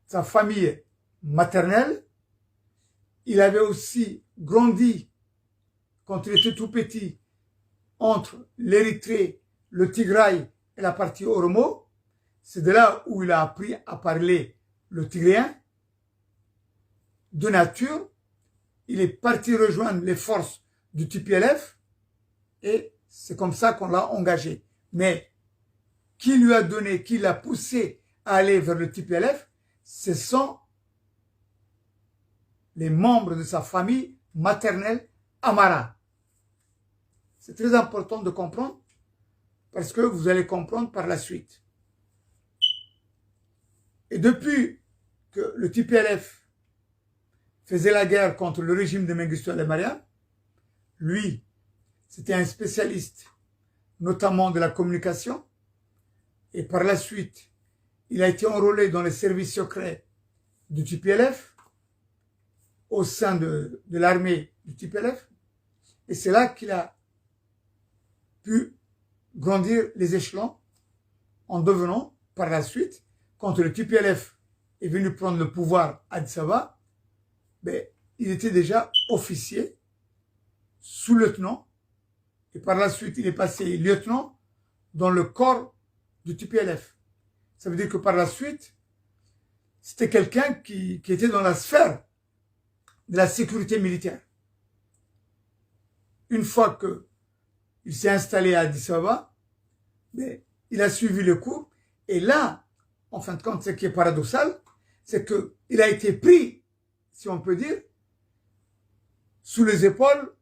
sa famille maternelle. Il avait aussi grandi, quand il était tout petit, entre l'Érythrée, le Tigray et la partie Oromo. C'est de là où il a appris à parler le tigréen. De nature, il est parti rejoindre les forces du TPLF et c'est comme ça qu'on l'a engagé. Mais qui lui a donné, qui l'a poussé à aller vers le TPLF, ce sont les membres de sa famille maternelle Amara. C'est très important de comprendre parce que vous allez comprendre par la suite. Et depuis que le TPLF faisait la guerre contre le régime de Mengistu Haile Mariam, lui, c'était un spécialiste, notamment de la communication, et par la suite, il a été enrôlé dans les services secrets du TPLF, au sein de l'armée du TPLF, et c'est là qu'il a pu grandir les échelons en devenant, par la suite, quand le TPLF est venu prendre le pouvoir à Addis Ababa, ben, il était déjà officier, sous-lieutenant, et par la suite, il est passé lieutenant dans le corps du TPLF. Ça veut dire que par la suite, c'était quelqu'un qui était dans la sphère de la sécurité militaire. Une fois qu'il s'est installé à Addis Ababa, ben, il a suivi le cours, et là, en fin de compte, ce qui est paradoxal, c'est qu'il a été pris, si on peut dire, sous les épaules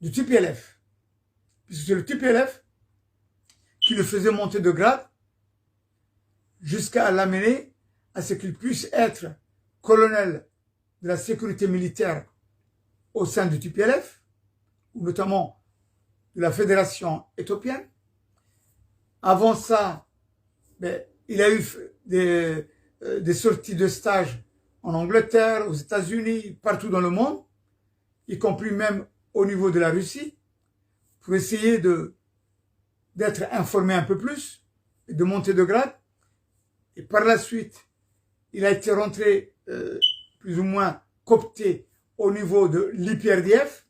du TPLF. Puisque c'est le TPLF qui le faisait monter de grade jusqu'à l'amener à ce qu'il puisse être colonel de la sécurité militaire au sein du TPLF, ou notamment de la fédération éthiopienne. Avant ça, ben, il a eu des sorties de stage en Angleterre, aux États-Unis, partout dans le monde, y compris même au niveau de la Russie, pour essayer d'être informé un peu plus et de monter de grade. Et par la suite, il a été rentré plus ou moins coopté au niveau de l'IPRDF.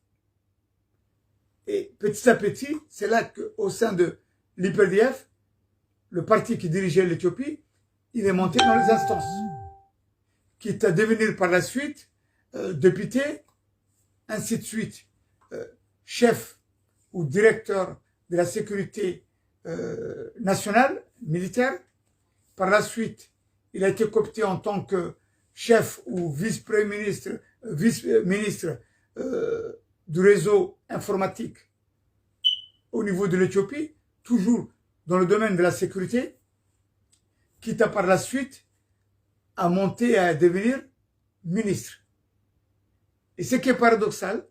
Et petit à petit, c'est là qu'au sein de l'IPRDF, le parti qui dirigeait l'Éthiopie, il est monté dans les instances, quitte à devenir par la suite député, ainsi de suite, chef ou directeur de la sécurité nationale, militaire. Par la suite, il a été coopté en tant que chef ou vice-premier ministre, vice-ministre du réseau informatique au niveau de l'Éthiopie, toujours dans le domaine de la sécurité, quitte à par la suite à monter à devenir ministre. Et ce qui est paradoxal,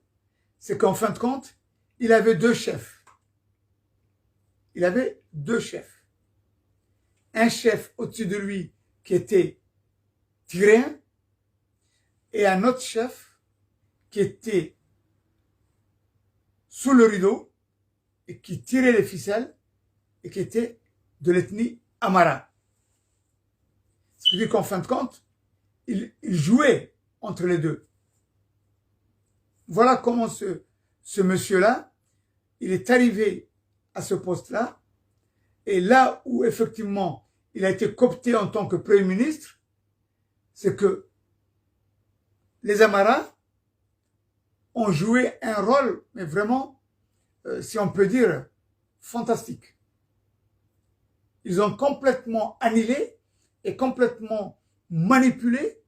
c'est qu'en fin de compte, il avait deux chefs. Il avait deux chefs. Un chef au-dessus de lui qui était tigréen et un autre chef qui était sous le rideau et qui tirait les ficelles et qui était de l'ethnie Amara. Ce qui veut dire qu'en fin de compte, il jouait entre les deux. Voilà comment ce monsieur-là, il est arrivé à ce poste-là, et là où effectivement il a été coopté en tant que Premier ministre, c'est que les Amaras ont joué un rôle, mais vraiment, si on peut dire, fantastique. Ils ont complètement annihilé et complètement manipulé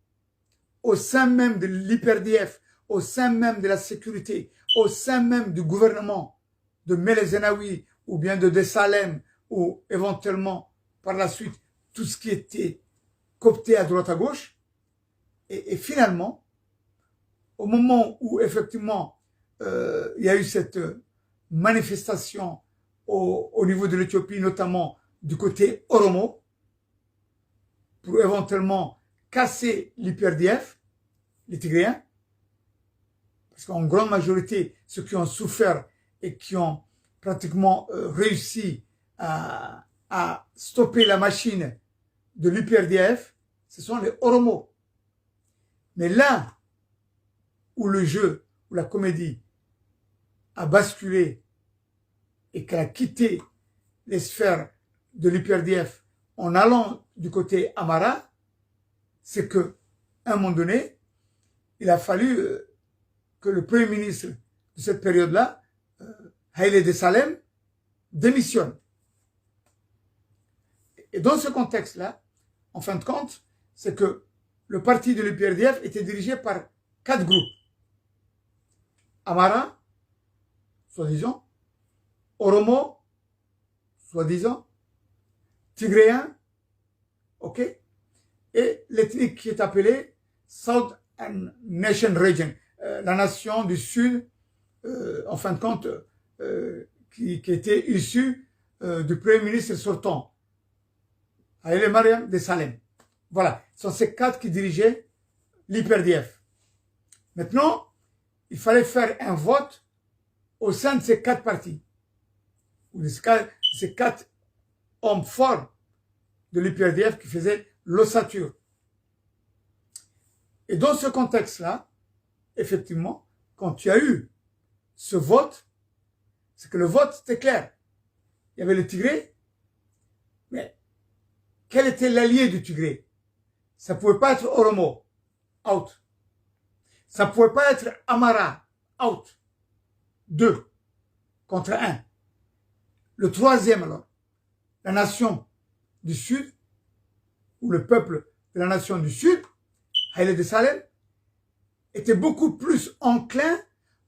au sein même de l'IPRDF, au sein même de la sécurité, au sein même du gouvernement de Meles Zenawi ou bien de Dessalem ou éventuellement par la suite tout ce qui était coopté à droite à gauche. Et finalement, au moment où effectivement il y a eu cette manifestation au niveau de l'Éthiopie, notamment du côté Oromo, pour éventuellement casser l'IPRDF, les Tigréens, parce qu'en grande majorité, ceux qui ont souffert et qui ont pratiquement réussi à stopper la machine de l'IPRDF, ce sont les Oromo. Mais là où le jeu, où la comédie a basculé et qu'elle a quitté les sphères de l'UPRDF en allant du côté Amara, c'est que à un moment donné, il a fallu que le premier ministre de cette période-là, Haile de Salem, démissionne. Et dans ce contexte-là, en fin de compte, c'est que le parti de l'UPRDF était dirigé par 4 groupes. Amara, soi-disant, Oromo, soi-disant, Tigréen, ok, et l'ethnique qui est appelée South Nation Region, la nation du Sud, en fin de compte, qui était issue du Premier ministre sortant, Haile Mariam de Salem. Voilà, ce sont ces 4 qui dirigeaient l'IPRDF. Maintenant, il fallait faire un vote au sein de ces 4 partis, ou de ces 4 hommes forts de l'IPRDF qui faisaient l'ossature. Et dans ce contexte-là, effectivement, quand tu as eu ce vote, c'est que le vote, c'était clair. Il y avait le Tigré, mais quel était l'allié du Tigré? Ça ne pouvait pas être Oromo, out. Ça ne pouvait pas être Amara, out. 2 contre 1. Le troisième, alors, la nation du Sud, ou le peuple de la nation du Sud, Haile de Salem, était beaucoup plus enclin,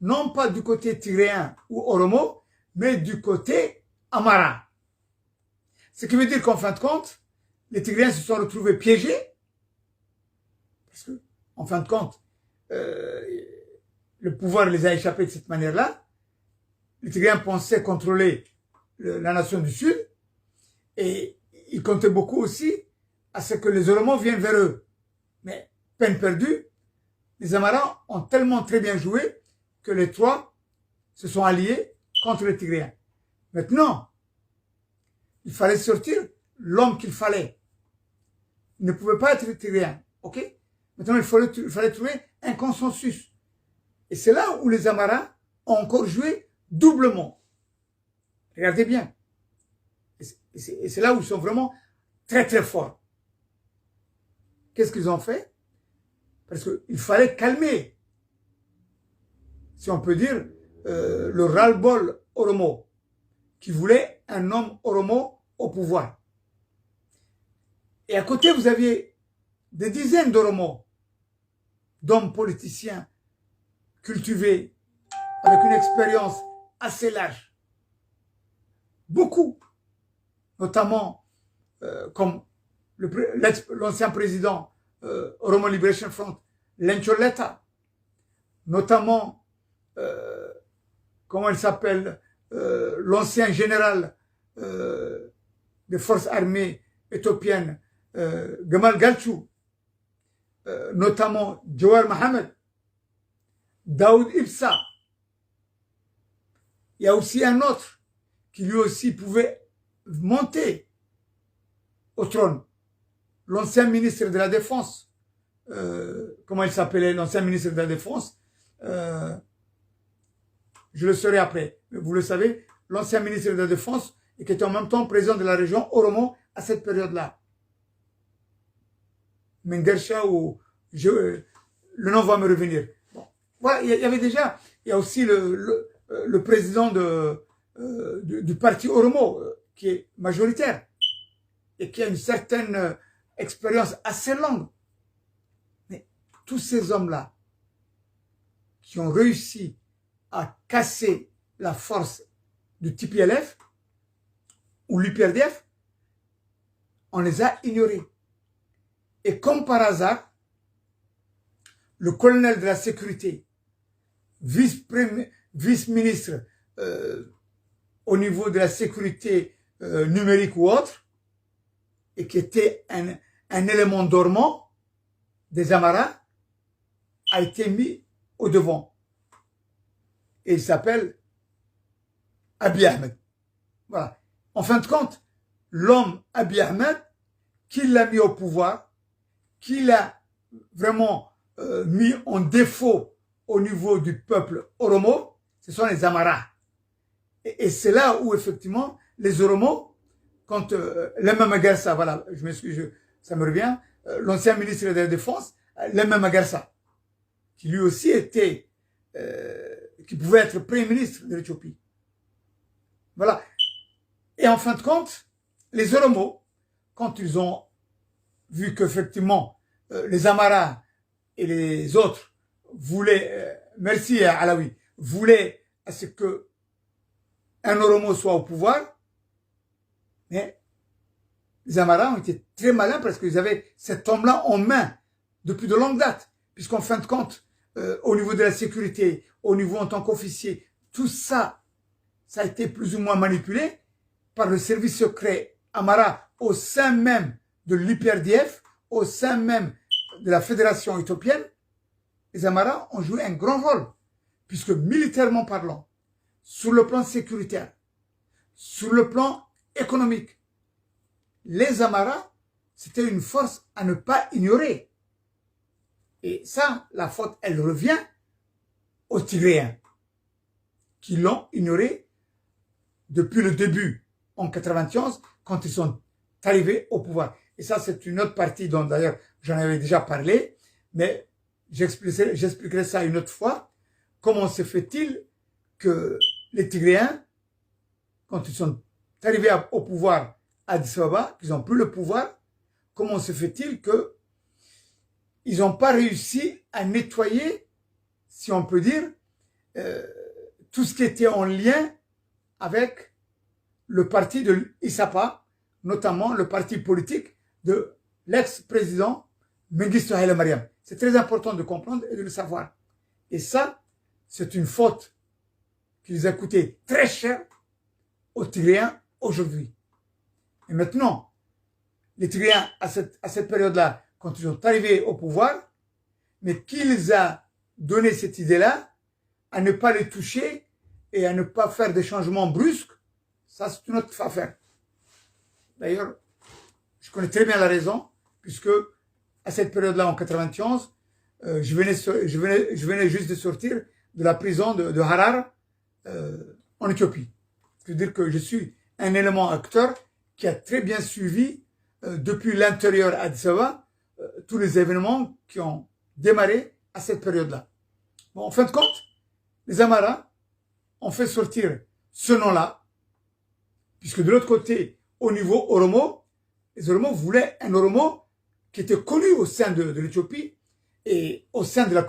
non pas du côté tigréen ou Oromo, mais du côté Amara. Ce qui veut dire qu'en fin de compte, les Tigréens se sont retrouvés piégés, parce que, en fin de compte, le pouvoir les a échappés de cette manière-là. Les Tigréens pensaient contrôler la nation du Sud, et ils comptaient beaucoup aussi à ce que les Oromo viennent vers eux. Mais, peine perdue, les Amaras ont tellement très bien joué que les 3 se sont alliés contre les Tigréens. Maintenant, il fallait sortir l'homme qu'il fallait. Il ne pouvait pas être Tigréen, ok? Maintenant, il fallait trouver un consensus. Et c'est là où les Amaras ont encore joué doublement. Regardez bien. Et c'est là où ils sont vraiment très très forts. Qu'est-ce qu'ils ont fait? Parce qu'il fallait calmer, si on peut dire, le ras-le-bol Oromo, qui voulait un homme Oromo au pouvoir. Et à côté, vous aviez des dizaines d'Oromo, d'hommes politiciens cultivés, avec une expérience assez large. Beaucoup, notamment comme l'ancien président Oromo Liberation Front, Lencho Letta, notamment, comment il s'appelle, l'ancien général des forces armées éthiopiennes, Gamal Galchou, notamment Jawar Mohamed, Daoud Ibsa. Il y a aussi un autre qui lui aussi pouvait monter au trône, l'ancien ministre de la Défense, comment il s'appelait, l'ancien ministre de la Défense, je le saurai après, mais vous le savez, l'ancien ministre de la Défense et qui était en même temps président de la région Oromo à cette période-là. Mengersha ou le nom va me revenir. Bon. Voilà, il y avait déjà, il y a aussi le président du parti Oromo qui est majoritaire et qui a une certaine expérience assez longue. Mais tous ces hommes-là qui ont réussi à casser la force du TPLF ou l'UPRDF, on les a ignorés. Et comme par hasard, le colonel de la sécurité, vice-ministre au niveau de la sécurité numérique ou autre, et qui était un élément dormant des Amaras, a été mis au devant. Et il s'appelle Abiy Ahmed. Voilà. En fin de compte, l'homme Abiy Ahmed, qui l'a mis au pouvoir, qu'il a vraiment mis en défaut au niveau du peuple Oromo, ce sont les Amaras. Et c'est là où, effectivement, les Oromo, quand Lemma Magarsa, voilà, je m'excuse, ça me revient, l'ancien ministre de la Défense, Lemma Magarsa, qui lui aussi était, qui pouvait être Premier ministre de l'Éthiopie. Voilà. Et en fin de compte, les Oromo, quand ils ont vu qu'effectivement, les Amaras et les autres voulaient, merci à Alaoui, voulaient à ce que un Oromo soit au pouvoir, mais les Amaras ont été très malins parce qu'ils avaient cet homme-là en main depuis de longue date, puisqu'en fin de compte, au niveau de la sécurité, au niveau en tant qu'officier, tout ça, ça a été plus ou moins manipulé par le service secret Amara au sein même de l'IPRDF, au sein même de la fédération éthiopienne. Les Amaras ont joué un grand rôle, puisque militairement parlant, sur le plan sécuritaire, sur le plan économique, les Amaras, c'était une force à ne pas ignorer. Et ça, la faute, elle revient aux Tigréens, qui l'ont ignoré depuis le début, en 91, quand ils sont arrivés au pouvoir. Et ça, c'est une autre partie dont d'ailleurs j'en avais déjà parlé, mais j'expliquerai ça une autre fois. Comment se fait-il que les Tigréens, quand ils sont arrivés au pouvoir à Addis Ababa, qu'ils n'ont plus le pouvoir, comment se fait-il que ils n'ont pas réussi à nettoyer, si on peut dire, tout ce qui était en lien avec le parti de l'ISAPA, notamment le parti politique de l'ex-président Mengistu Haile Mariam. C'est très important de comprendre et de le savoir. Et ça, c'est une faute qui les a coûté très cher aux Tigréens aujourd'hui. Et maintenant, les Tigréens, à cette période-là, quand ils sont arrivés au pouvoir, mais qui les a donné cette idée-là, à ne pas les toucher et à ne pas faire des changements brusques, ça c'est une autre affaire. D'ailleurs, je connais très bien la raison, puisque à cette période-là, en 91, je venais juste de sortir de la prison de Harar en Éthiopie. C'est-à-dire que je suis un élément acteur qui a très bien suivi depuis l'intérieur Addis Ababa tous les événements qui ont démarré à cette période-là. Bon, en fin de compte, les Amaras ont fait sortir ce nom-là, puisque de l'autre côté, au niveau Oromo, les Oromo voulaient un Oromo qui était connu au sein de l'Éthiopie et au sein de la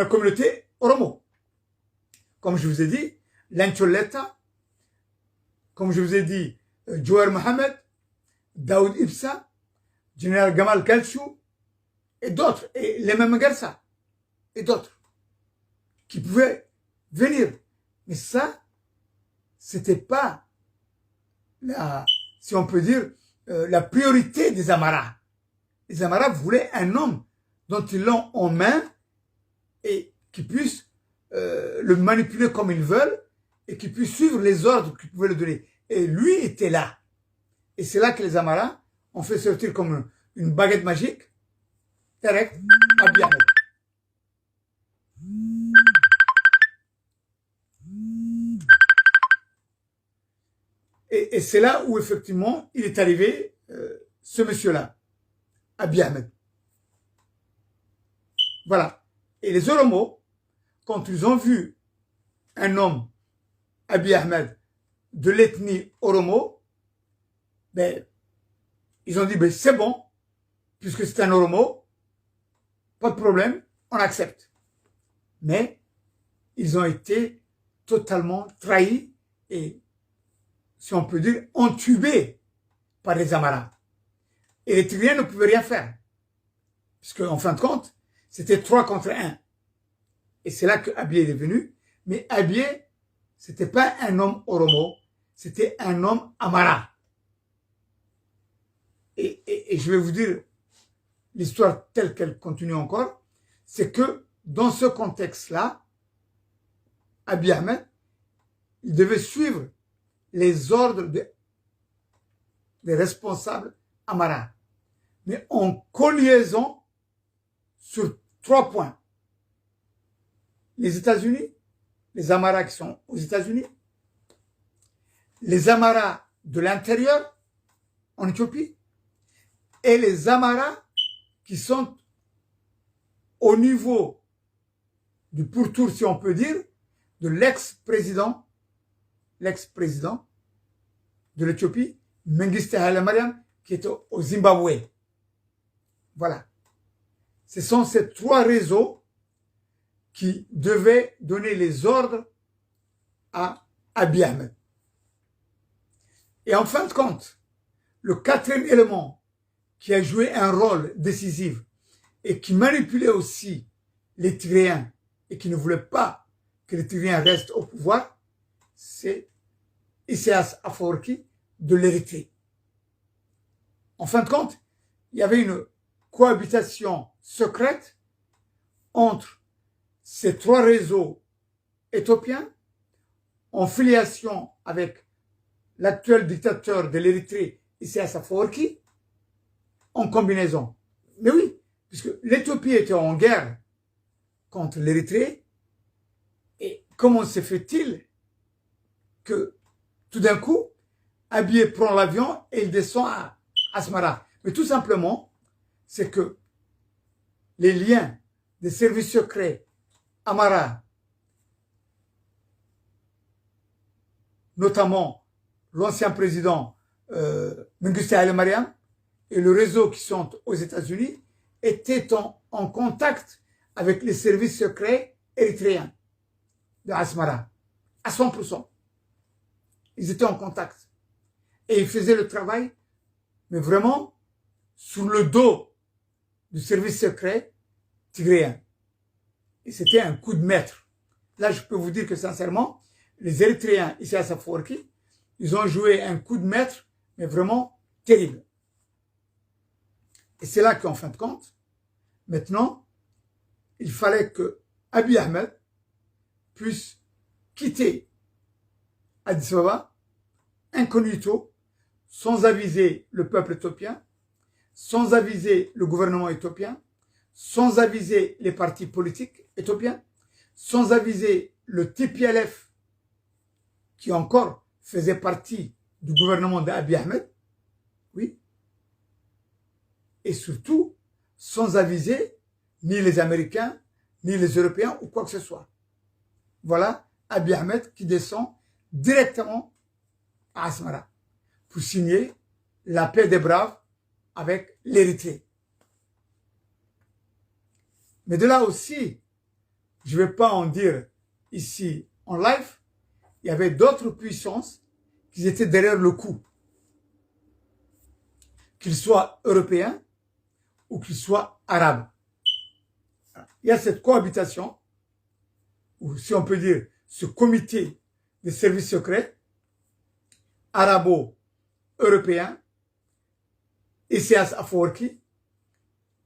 communauté Oromo. Comme je vous ai dit, Lancholeta, comme je vous ai dit, Jawar Mohamed, Daoud Ibsa, Général Gamal Galchou, et d'autres, et les mêmes Garça, et d'autres, qui pouvaient venir. Mais ça, c'était pas si on peut dire, la priorité des Amaras. Les Amaras voulaient un homme dont ils l'ont en main et qui puisse le manipuler comme ils veulent et qui puisse suivre les ordres qu'ils pouvaient le donner. Et lui était là. Et c'est là que les Amaras ont fait sortir comme une baguette magique, direct, Abiy Ahmed. Et c'est là où, effectivement, il est arrivé, ce monsieur-là, Abiy Ahmed. Voilà. Et les Oromo, quand ils ont vu un homme, Abiy Ahmed, de l'ethnie Oromo, ben, ils ont dit, ben, c'est bon, puisque c'est un Oromo, pas de problème, on accepte. Mais ils ont été totalement trahis et, si on peut dire, entubés par les Amaras. Et les Tigréens ne pouvaient rien faire. Puisque, en fin de compte, c'était 3 contre 1. Et c'est là que Abiy est venu. Mais Abiy, c'était pas un homme Oromo, c'était un homme Amara. Et je vais vous dire l'histoire telle qu'elle continue encore, c'est que dans ce contexte-là, Abiy Ahmed, il devait suivre les ordres des responsables Amara. mais en colliaison sur 3 points. Les États-Unis, les Amaras qui sont aux États-Unis, les Amaras de l'intérieur en Éthiopie et les Amaras qui sont au niveau du pourtour, si on peut dire, de l'ex-président de l'Éthiopie, Mengistu Haile Mariam, qui est au Zimbabwe. Voilà. Ce sont ces 3 réseaux qui devaient donner les ordres à Abiy Ahmed. Et en fin de compte, le 4e élément qui a joué un rôle décisif et qui manipulait aussi les Tigréens et qui ne voulait pas que les Tigréens restent au pouvoir, c'est Isaias Afwerki de l'Érythrée. En fin de compte, il y avait une cohabitation secrète entre ces 3 réseaux éthiopiens en filiation avec l'actuel dictateur de l'Érythrée, Isaias Afwerki, en combinaison. Mais oui, puisque l'Éthiopie était en guerre contre l'Érythrée, et comment se fait-il que tout d'un coup, Abiy prend l'avion et il descend à Asmara? Mais tout simplement, c'est que les liens des services secrets Amara, notamment l'ancien président Mengistu Haile Mariam et le réseau qui sont aux États-Unis, étaient en contact avec les services secrets érythréens de Asmara, à 100%. Ils étaient en contact. Et ils faisaient le travail, mais vraiment, sous le dos du service secret tigréen. Et c'était un coup de maître. Là, je peux vous dire que sincèrement, les Érythréens, ici à Afwerki, ils ont joué un coup de maître, mais vraiment terrible. Et c'est là qu'en fin de compte, maintenant, il fallait que Abiy Ahmed puisse quitter Addis Ababa, incognito, sans aviser le peuple éthiopien, sans aviser le gouvernement éthiopien, sans aviser les partis politiques éthiopiens, sans aviser le TPLF, qui encore faisait partie du gouvernement d'Abiy Ahmed, oui, et surtout sans aviser ni les Américains, ni les Européens ou quoi que ce soit. Voilà Abiy Ahmed qui descend directement à Asmara pour signer la paix des braves avec l'Érythrée. Mais de là aussi, je ne vais pas en dire ici en live, il y avait d'autres puissances qui étaient derrière le coup. Qu'ils soient européens ou qu'ils soient arabes. Il y a cette cohabitation, ou si on peut dire, ce comité des services secrets arabo-européens, Isaias Afwerki,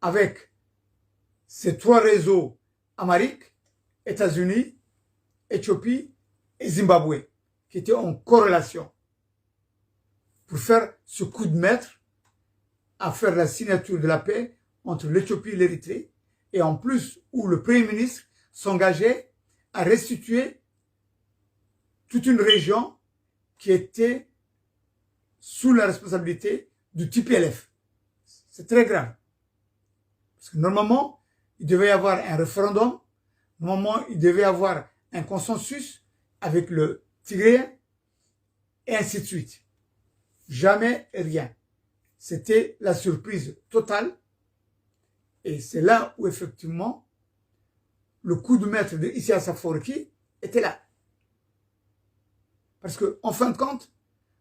avec ces 3 réseaux américains, États-Unis, Éthiopie et Zimbabwe, qui étaient en corrélation pour faire ce coup de maître à faire la signature de la paix entre l'Éthiopie et l'Érythrée, et en plus où le Premier ministre s'engageait à restituer toute une région qui était sous la responsabilité du TPLF. C'est très grave. Parce que normalement, il devait y avoir un référendum, normalement, il devait y avoir un consensus avec le Tigré, et ainsi de suite. Jamais rien. C'était la surprise totale. Et c'est là où, effectivement, le coup de maître de Isaias Afwerki était là. Parce que, en fin de compte,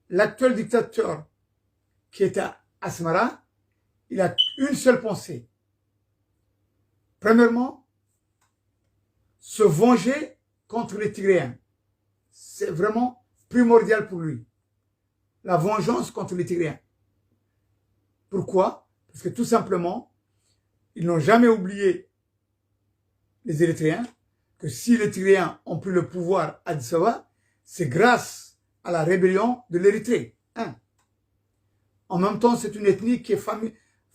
l'actuel dictateur qui est à Asmara, il a une seule pensée. Premièrement, se venger contre les Tigréens. C'est vraiment primordial pour lui. La vengeance contre les Tigréens. Pourquoi? Parce que tout simplement, ils n'ont jamais oublié, les Érythréens, que si les Tigréens ont pris le pouvoir à Addis Ababa, c'est grâce à la rébellion de l'Érythrée. En même temps, c'est une ethnie qui est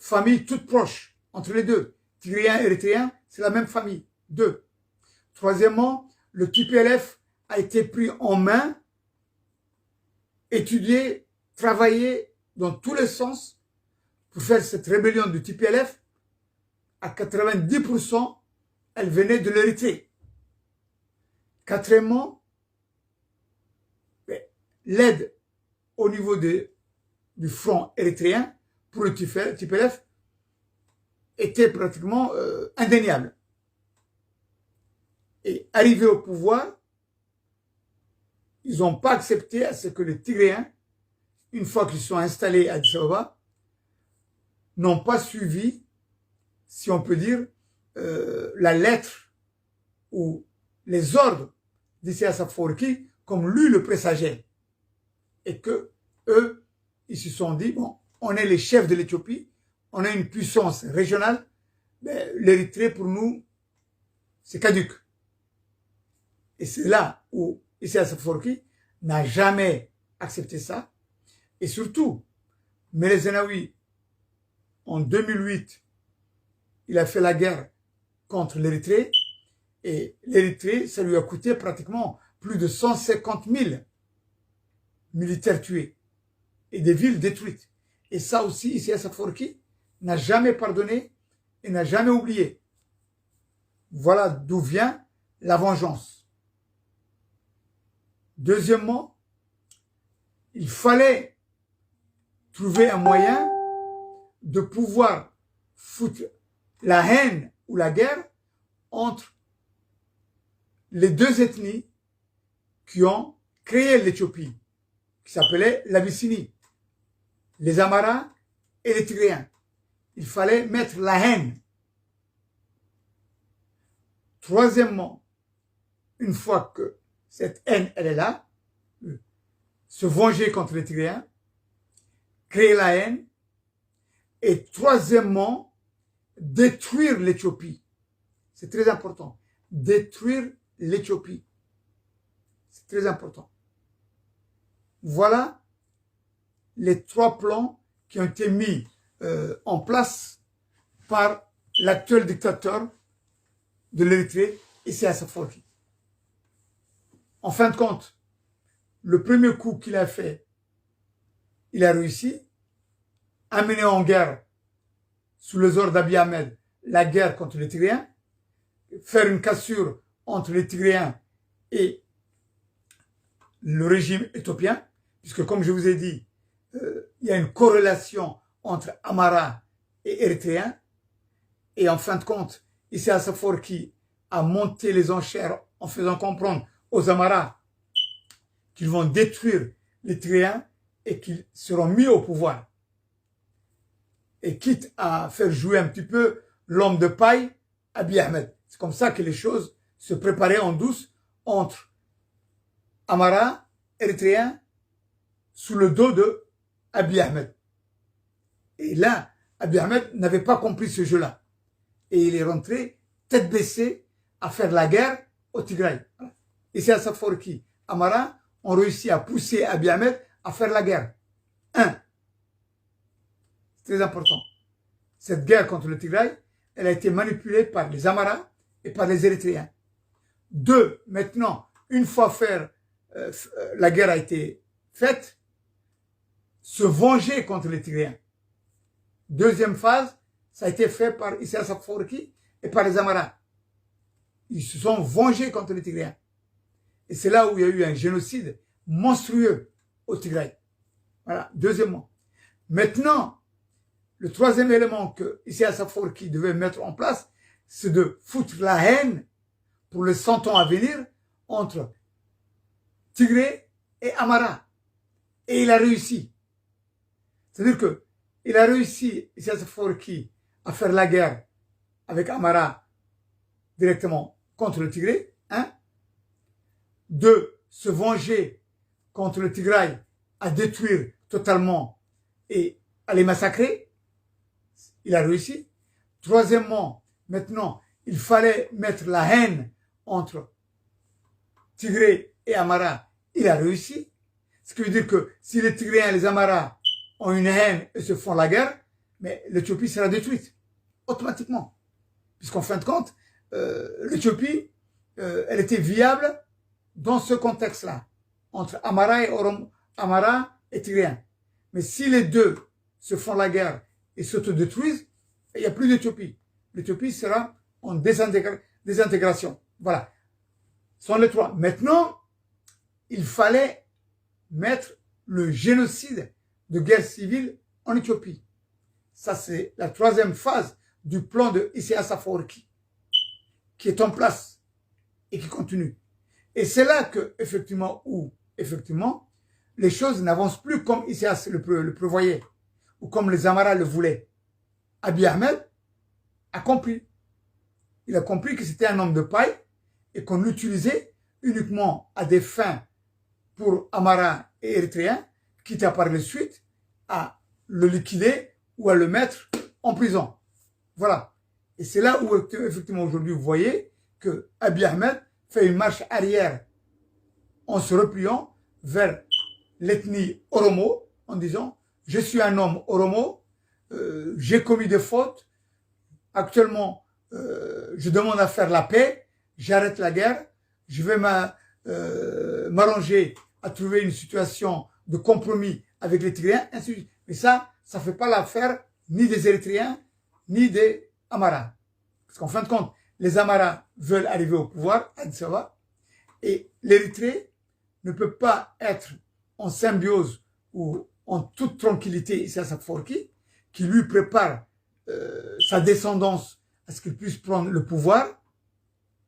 famille toute proche entre les deux. Tigréens et Érythréens, c'est la même famille. 2. Troisièmement, le TPLF a été pris en main, étudié, travaillé dans tous les sens pour faire cette rébellion du TPLF. À 90%, elle venait de l'Érythrée. Quatrièmement, l'aide au niveau du front érythréen pour le TPLF était pratiquement indéniable. Et arrivés au pouvoir, ils n'ont pas accepté à ce que les Tigréens, une fois qu'ils sont installés à Addis Ababa, n'ont pas suivi, si on peut dire, la lettre ou les ordres d'Isaias Afwerki, comme lui le présageait. Et que eux, ils se sont dit, bon, on est les chefs de l'Éthiopie, on a une puissance régionale, mais l'Érythrée, pour nous, c'est caduc. Et c'est là où Isaias Afwerki n'a jamais accepté ça. Et surtout, Meles Zenawi, en 2008, il a fait la guerre contre l'Érythrée. Et l'Érythrée, ça lui a coûté pratiquement plus de 150 000 militaires tués et des villes détruites. Et ça aussi, Isaias Afwerki n'a jamais pardonné et n'a jamais oublié. Voilà d'où vient la vengeance. Deuxièmement, il fallait trouver un moyen de pouvoir foutre la haine ou la guerre entre les deux ethnies qui ont créé l'Éthiopie, qui s'appelait l'Abyssinie, les Amaras et les Tigréens. Il fallait mettre la haine. Troisièmement, une fois que cette haine, elle est là, se venger contre les Tigréens, créer la haine, et troisièmement, détruire l'Éthiopie. C'est très important. Détruire l'Éthiopie. C'est très important. Voilà les 3 plans qui ont été mis en place par l'actuel dictateur de l'Érythrée, Isaias Afwerki. En fin de compte, le premier coup qu'il a fait, il a réussi à mener en guerre, sous les ordres d'Abiy Ahmed, la guerre contre les Tigréens, faire une cassure entre les Tigréens et le régime éthiopien, puisque comme je vous ai dit, il y a une corrélation entre Amara et Érythréens, et en fin de compte, Isaias Afwerki a monté les enchères en faisant comprendre aux Amaras qu'ils vont détruire les Tigréens et qu'ils seront mis au pouvoir. Et quitte à faire jouer un petit peu l'homme de paille, Abiy Ahmed. C'est comme ça que les choses se préparaient en douce entre Amara, Érythréens, sous le dos de Abiy Ahmed. Et là, Abiy Ahmed n'avait pas compris ce jeu-là. Et il est rentré tête baissée à faire la guerre au Tigray. Et c'est Isaias Afwerki, Amara ont réussi à pousser Abiy Ahmed à faire la guerre. 1. C'est très important. Cette guerre contre le Tigray, elle a été manipulée par les Amaras et par les Érythréens. 2. Maintenant, une fois la guerre a été faite, se venger contre les Tigréens. Deuxième phase, ça a été fait par Isaias Afwerki et par les Amaras. Ils se sont vengés contre les Tigréens. Et c'est là où il y a eu un génocide monstrueux au Tigray. Voilà, deuxièmement. Maintenant, le troisième élément que Isaias Afwerki devait mettre en place, c'est de foutre la haine pour les 100 ans à venir entre Tigré et Amara. Et il a réussi. C'est-à-dire que il a réussi, Isaias Afwerki, à faire la guerre avec Amara directement contre le Tigré. 1. 2. Se venger contre le Tigray, à détruire totalement et à les massacrer. Il a réussi. Troisièmement, maintenant, il fallait mettre la haine entre Tigré et Amara. Il a réussi. Ce qui veut dire que si les Tigréens et les Amaras ont une haine et se font la guerre, mais l'Éthiopie sera détruite, automatiquement. Puisqu'en fin de compte, l'Éthiopie, elle était viable dans ce contexte-là, entre Amara et Tigréen. Mais si les deux se font la guerre et s'autodétruisent, il n'y a plus d'Éthiopie. L'Éthiopie sera en désintégration. Voilà. Ce sont les trois. Maintenant, il fallait mettre le génocide de guerre civile en Éthiopie. Ça, c'est la troisième phase du plan de Isaias Afwerki, qui est en place et qui continue. Et c'est là que, effectivement, les choses n'avancent plus comme Isaias le prévoyait, ou comme les Amara le voulaient. Abiy Ahmed a compris. Il a compris que c'était un homme de paille et qu'on l'utilisait uniquement à des fins pour Amara et Érythréens, quitte à par la suite à le liquider ou à le mettre en prison. Voilà. Et c'est là où, effectivement, aujourd'hui, vous voyez que Abiy Ahmed fait une marche arrière en se repliant vers l'ethnie Oromo, en disant « Je suis un homme Oromo, j'ai commis des fautes, actuellement, je demande à faire la paix, j'arrête la guerre, je vais m'arranger à trouver une situation de compromis avec les Tigréens, ainsi de suite. » Mais ça ne fait pas l'affaire ni des Érythréens, ni des Amaras. Parce qu'en fin de compte, les Amaras veulent arriver au pouvoir, à Addis Ababa, et l'Érythrée ne peut pas être en symbiose ou en toute tranquillité ici à Afwerki, qui lui prépare sa descendance à ce qu'il puisse prendre le pouvoir.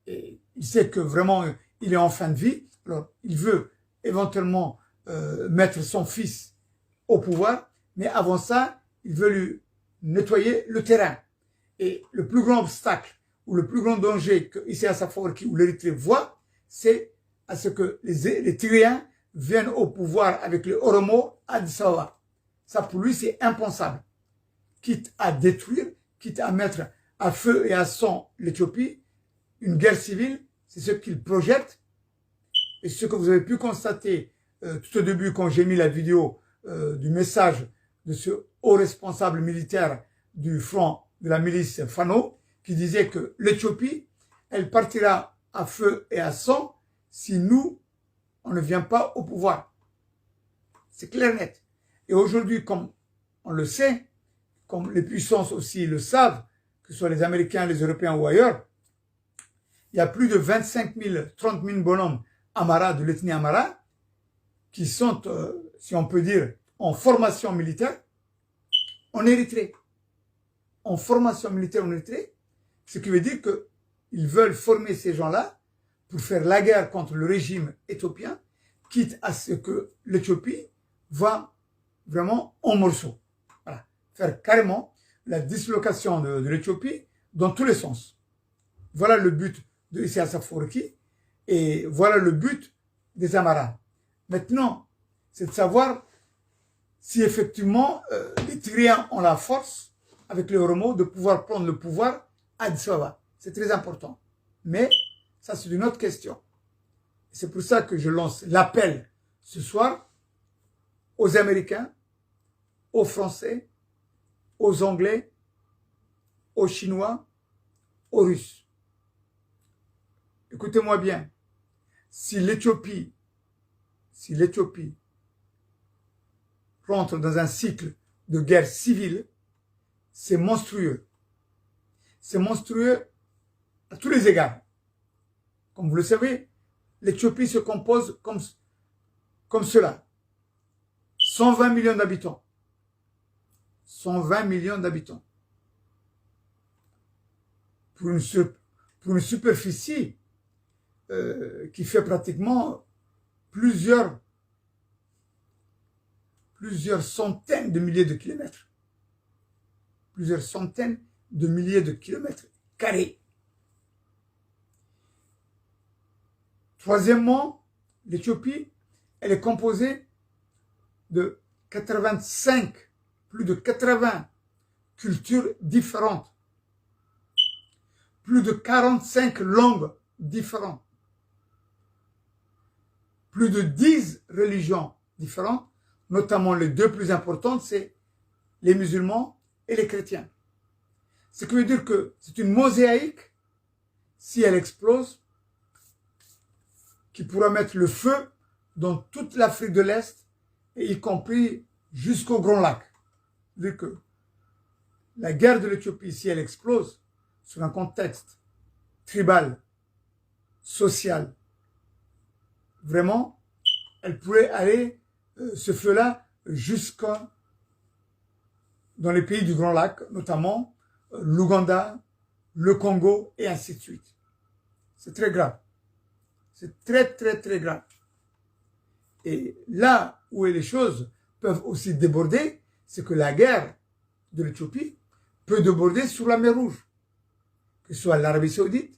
Et il sait que vraiment, il est en fin de vie. Alors, il veut éventuellement mettre son fils au pouvoir, mais avant ça, il veut lui nettoyer le terrain. Et le plus grand obstacle ou le plus grand danger que Isaias Afwerki ou l'Érythrée voit, c'est à ce que les Tigréens viennent au pouvoir avec les Oromo à Addis Ababa. Ça, pour lui, c'est impensable. Quitte à détruire, quitte à mettre à feu et à sang l'Éthiopie, une guerre civile, c'est ce qu'il projette. Et ce que vous avez pu constater tout au début quand j'ai mis la vidéo du message de ce haut responsable militaire du front de la milice Fano, qui disait que l'Éthiopie, elle partira à feu et à sang si nous, on ne vient pas au pouvoir. C'est clair net. Et aujourd'hui, comme on le sait, comme les puissances aussi le savent, que ce soit les Américains, les Européens ou ailleurs, il y a plus de 25 000, 30 000 bonhommes Amara, de l'ethnie Amara, qui sont, si on peut dire, en formation militaire en Érythrée. En formation militaire en Érythrée, ce qui veut dire qu'ils veulent former ces gens-là pour faire la guerre contre le régime éthiopien, quitte à ce que l'Éthiopie va vraiment en morceaux. Voilà. Faire carrément la dislocation de l'Éthiopie dans tous les sens. Voilà le but de Isaias Afwerki et voilà le but des Amaras. Maintenant, c'est de savoir si effectivement les Tigréens ont la force, avec les Oromo, de pouvoir prendre le pouvoir à Addis Ababa. C'est très important. Mais ça, c'est une autre question. C'est pour ça que je lance l'appel ce soir aux Américains, aux Français, aux Anglais, aux Chinois, aux Russes. Écoutez-moi bien. Si l'Éthiopie rentre dans un cycle de guerre civile, c'est monstrueux. C'est monstrueux à tous les égards. Comme vous le savez, l'Éthiopie se compose comme cela. 120 millions d'habitants. 120 millions d'habitants. Pour une superficie qui fait pratiquement plusieurs centaines de milliers de kilomètres. Plusieurs centaines de milliers de kilomètres carrés. Troisièmement, l'Éthiopie, elle est composée de 85, plus de 80 cultures différentes. Plus de 45 langues différentes. Plus de 10 religions différentes, notamment les deux plus importantes, c'est les musulmans et les chrétiens. Ce qui veut dire que c'est une mosaïque, si elle explose, qui pourra mettre le feu dans toute l'Afrique de l'Est, et y compris jusqu'au Grand Lac. C'est-à-dire que la guerre de l'Éthiopie, si elle explose, sur un contexte tribal, social, vraiment, elle pourrait aller, ce feu-là, jusqu'à dans les pays du Grand Lac, notamment l'Ouganda, le Congo, et ainsi de suite. C'est très grave. C'est très, très, très grave. Et là où les choses peuvent aussi déborder, c'est que la guerre de l'Éthiopie peut déborder sur la mer Rouge, que ce soit l'Arabie Saoudite,